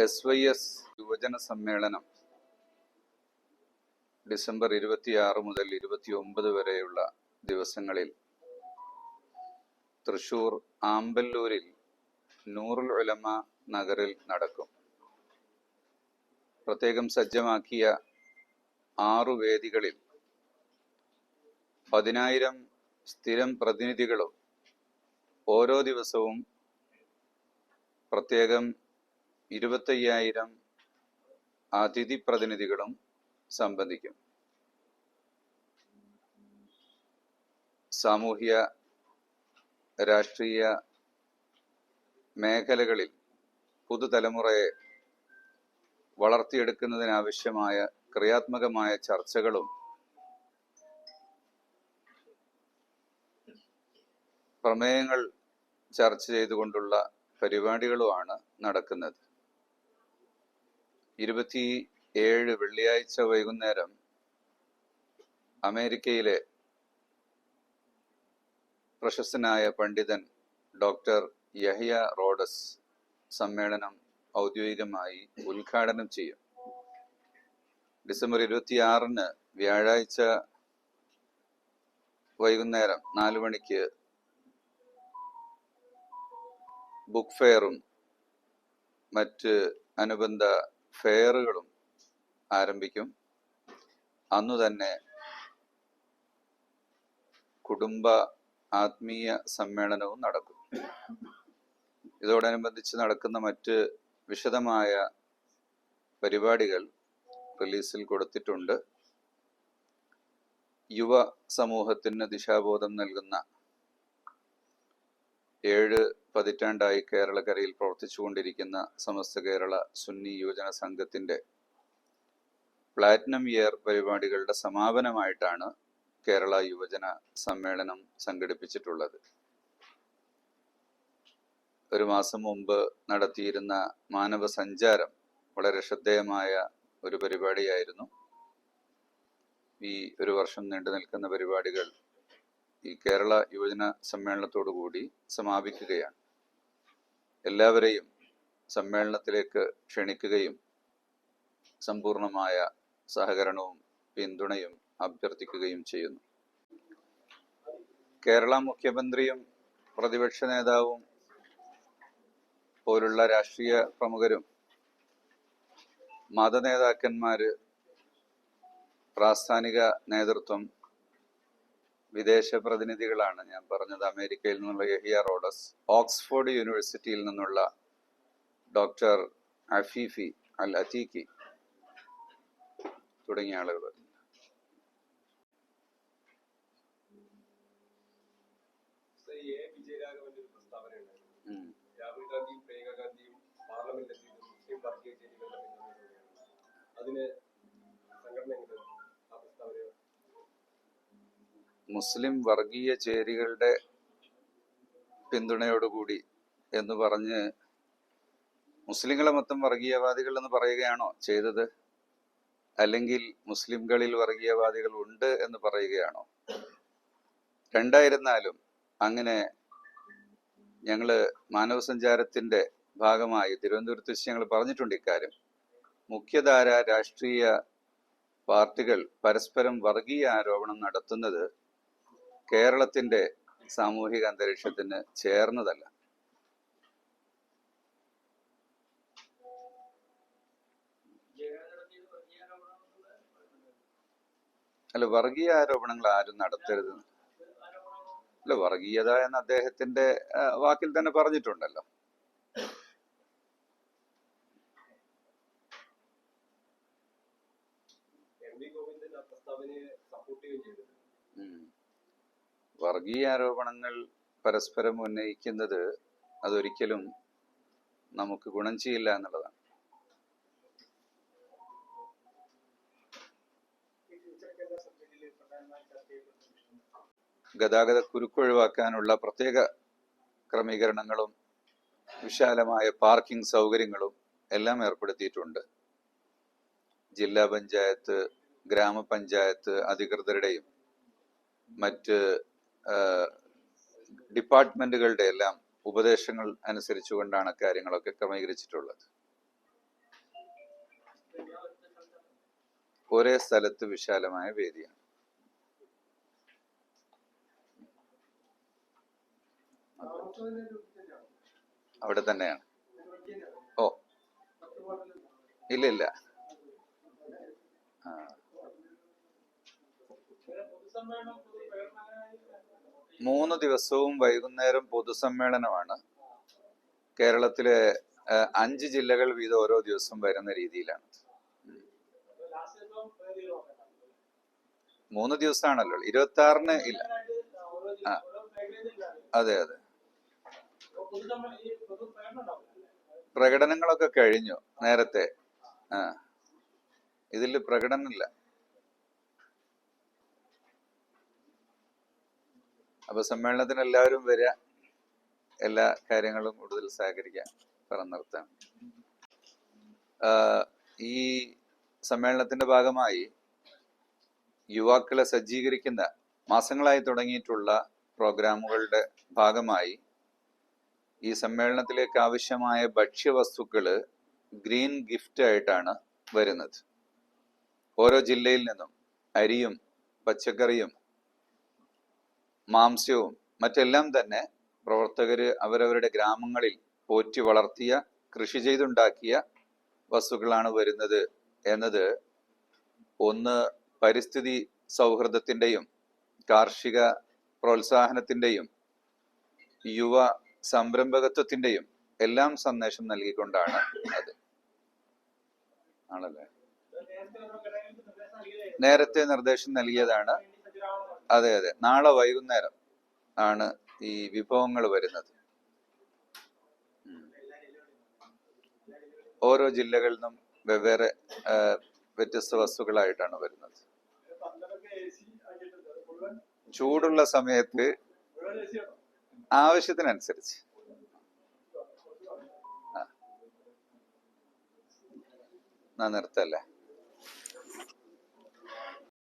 SYS യുവജന സമ്മേളനം December 26 മുതൽ 29 വരെയുള്ള ദിവസങ്ങളിൽ തൃശൂർ ആമ്പല്ലൂരിൽ നൂറുൽ ഉലമ നഗറിൽ നടക്കും. പ്രത്യേകം സജ്ജമാക്കിയ 6 വേദികളിൽ 10,000 സ്ഥിരം പ്രതിനിധികളും ഓരോ ദിവസവും പ്രത്യേകം 25,000 അതിഥി പ്രതിനിധികളും സംബന്ധിക്കും. സാമൂഹ്യ രാഷ്ട്രീയ മേഖലകളിൽ പുതുതലമുറയെ വളർത്തിയെടുക്കുന്നതിനാവശ്യമായ ക്രിയാത്മകമായ ചർച്ചകളും പ്രമേയങ്ങൾ ചർച്ച ചെയ്തുകൊണ്ടുള്ള പരിപാടികളുമാണ് നടക്കുന്നത്. 27 വെള്ളിയാഴ്ച വൈകുന്നേരം അമേരിക്കയിലെ പ്രശസ്തനായ പണ്ഡിതൻ ഡോക്ടർ യഹ്യ റോഡസ് സമ്മേളനം ഔദ്യോഗികമായി ഉദ്ഘാടനം ചെയ്യും. ഡിസംബർ 26 വ്യാഴാഴ്ച വൈകുന്നേരം 4 മണിക്ക് ബുക്ക് ഫെയറും മറ്റ് അനുബന്ധ ഫെയറുകളും ആരംഭിക്കും. അന്നു തന്നെ കുടുംബ ആത്മീയ സമ്മേളനവും നടക്കും. ഇതോടനുബന്ധിച്ച് നടക്കുന്ന മറ്റ് വിശദമായ പരിപാടികൾ റിലീസിൽ കൊടുത്തിട്ടുണ്ട്. യുവ സമൂഹത്തിന് ദിശാബോധം നൽകുന്ന 7 പതിറ്റാണ്ടായി കേരളക്കരയിൽ പ്രവർത്തിച്ചുകൊണ്ടിരിക്കുന്ന സമസ്ത കേരള സുന്നി യുവജന സംഘത്തിന്റെ പ്ലാറ്റിനം ഇയർ പരിപാടികളുടെ സമാപനമായിട്ടാണ് കേരള യുവജന സമ്മേളനം സംഘടിപ്പിച്ചിട്ടുള്ളത്. ഒരു മാസം മുമ്പ് നടത്തിയിരുന്ന മാനവ സഞ്ചാരം വളരെ ശ്രദ്ധേയമായ ഒരു പരിപാടിയായിരുന്നു. ഈ ഒരു വർഷം നീണ്ടു നിൽക്കുന്ന പരിപാടികൾ ഈ കേരള യുവജന സമ്മേളനത്തോടു കൂടി സമാപിക്കുകയാണ്. എല്ലാവരെയും സമ്മേളനത്തിലേക്ക് ക്ഷണിക്കുകയും സമ്പൂർണമായ സഹകരണവും പിന്തുണയും അഭ്യർത്ഥിക്കുകയും ചെയ്യുന്നു. കേരള മുഖ്യമന്ത്രിയും പ്രതിപക്ഷ നേതാവും പോലുള്ള രാഷ്ട്രീയ പ്രമുഖരും മതനേതാക്കന്മാര്, പ്രാസ്ഥാനിക നേതൃത്വം, വിദേശ പ്രതിനിധികളാണ്. ഞാൻ പറഞ്ഞത് അമേരിക്കയിൽ നിന്നുള്ള യഹിയ റോഡസ്, ഓക്സ്ഫോർഡ് യൂണിവേഴ്സിറ്റിയിൽ നിന്നുള്ള ഡോക്ടർ അഫീഫി അൽ അത്തീഖി തുടങ്ങിയ ആളുകൾ. മുസ്ലിം വർഗീയ ചേരികളുടെ പിന്തുണയോടുകൂടി എന്ന് പറഞ്ഞ് മുസ്ലിങ്ങളെ മൊത്തം വർഗീയവാദികൾ എന്ന് പറയുകയാണോ ചെയ്തത്? അല്ലെങ്കിൽ മുസ്ലിംകളിൽ വർഗീയവാദികൾ ഉണ്ട് എന്ന് പറയുകയാണോ? രണ്ടായിരുന്നാലും അങ്ങനെ ഞങ്ങള് മാനവസഞ്ചാരത്തിന്റെ ഭാഗമായി തിരുവനന്തപുരത്ത് വെച്ച് ഞങ്ങൾ പറഞ്ഞിട്ടുണ്ട് ഇക്കാര്യം. മുഖ്യധാര രാഷ്ട്രീയ പാർട്ടികൾ പരസ്പരം വർഗീയ ആരോപണം നടത്തുന്നത് കേരളത്തിന്റെ സാമൂഹിക അന്തരീക്ഷത്തിന് ചേർന്നതല്ല. അല്ല, വർഗീയ ആരോപണങ്ങൾ ആരും നടത്തരുത്. അല്ല, വർഗീയത എന്ന് അദ്ദേഹത്തിന്റെ വാക്കിൽ തന്നെ പറഞ്ഞിട്ടുണ്ടല്ലോ. വർഗീയ ആരോപണങ്ങൾ പരസ്പരം ഉന്നയിക്കുന്നത് അതൊരിക്കലും നമുക്ക് ഗുണം ചെയ്യില്ല എന്നുള്ളതാണ്. ഗതാഗത കുരുക്കൊഴിവാക്കാനുള്ള പ്രത്യേക ക്രമീകരണങ്ങളും വിശാലമായ പാർക്കിംഗ് സൗകര്യങ്ങളും എല്ലാം ഏർപ്പെടുത്തിയിട്ടുണ്ട്. ജില്ലാ പഞ്ചായത്ത്, ഗ്രാമപഞ്ചായത്ത് അധികൃതരുടെയും മറ്റ് ഡിപ്പാർട്ട്മെന്റുകളുടെ എല്ലാം ഉപദേശങ്ങൾ അനുസരിച്ചുകൊണ്ടാണ് കാര്യങ്ങളൊക്കെ ക്രമീകരിച്ചിട്ടുള്ളത്. ഒരേ സ്ഥലത്ത് വിശാലമായ വേദിയാണ്. അവിടെ തന്നെയാണ്. ഓ ഇല്ല ഇല്ല. ആ. 3 ദിവസവും വൈകുന്നേരം പൊതുസമ്മേളനമാണ്. കേരളത്തിലെ 5 ജില്ലകൾ വീതം ഓരോ ദിവസം വരുന്ന രീതിയിലാണ്. 3 ദിവസമാണല്ലോ. 26-ന് ഇല്ല. ആ അതെ അതെ. പ്രകടനങ്ങളൊക്കെ കഴിഞ്ഞു നേരത്തെ. ആ ഇതിൽ പ്രകടനമില്ല. അപ്പൊ സമ്മേളനത്തിന് എല്ലാവരും വരിക, എല്ലാ കാര്യങ്ങളും കൂടുതൽ സഹകരിക്കാൻ പറഞ്ഞു നിർത്താം. ഈ സമ്മേളനത്തിന്റെ ഭാഗമായി യുവാക്കളെ സജ്ജീകരിക്കുന്ന മാസങ്ങളായി തുടങ്ങിയിട്ടുള്ള പ്രോഗ്രാമുകളുടെ ഭാഗമായി ഈ സമ്മേളനത്തിലേക്ക് ആവശ്യമായ ഭക്ഷ്യവസ്തുക്കള് ഗ്രീൻ ഗിഫ്റ്റ് ആയിട്ടാണ് വരുന്നത്. ഓരോ ജില്ലയിൽ നിന്നും അരിയും പച്ചക്കറിയും മാംസ്യവും മറ്റെല്ലാം തന്നെ പ്രവർത്തകര് അവരവരുടെ ഗ്രാമങ്ങളിൽ പോറ്റി വളർത്തിയ കൃഷി ചെയ്തുണ്ടാക്കിയ വസ്തുക്കളാണ് വരുന്നത് എന്നത് ഒന്ന് പരിസ്ഥിതി സൗഹൃദത്തിന്റെയും കാർഷിക പ്രോത്സാഹനത്തിന്റെയും യുവ സംരംഭകത്വത്തിന്റെയും എല്ലാം സന്ദേശം നൽകിക്കൊണ്ടാണ് അത്. ആണല്ലേ? നേരത്തെ നിർദ്ദേശം നൽകിയതാണ്. അതെ അതെ. നാളെ വൈകുന്നേരം ആണ് ഈ വിഭവങ്ങൾ വരുന്നത്. ഓരോ ജില്ലകളിൽ നിന്നും വെവ്വേറെ വ്യത്യസ്ത വസ്തുക്കളായിട്ടാണ് വരുന്നത്. ചൂടുള്ള സമയത്ത് ആവശ്യത്തിനനുസരിച്ച്. നിർത്തല്ലേ?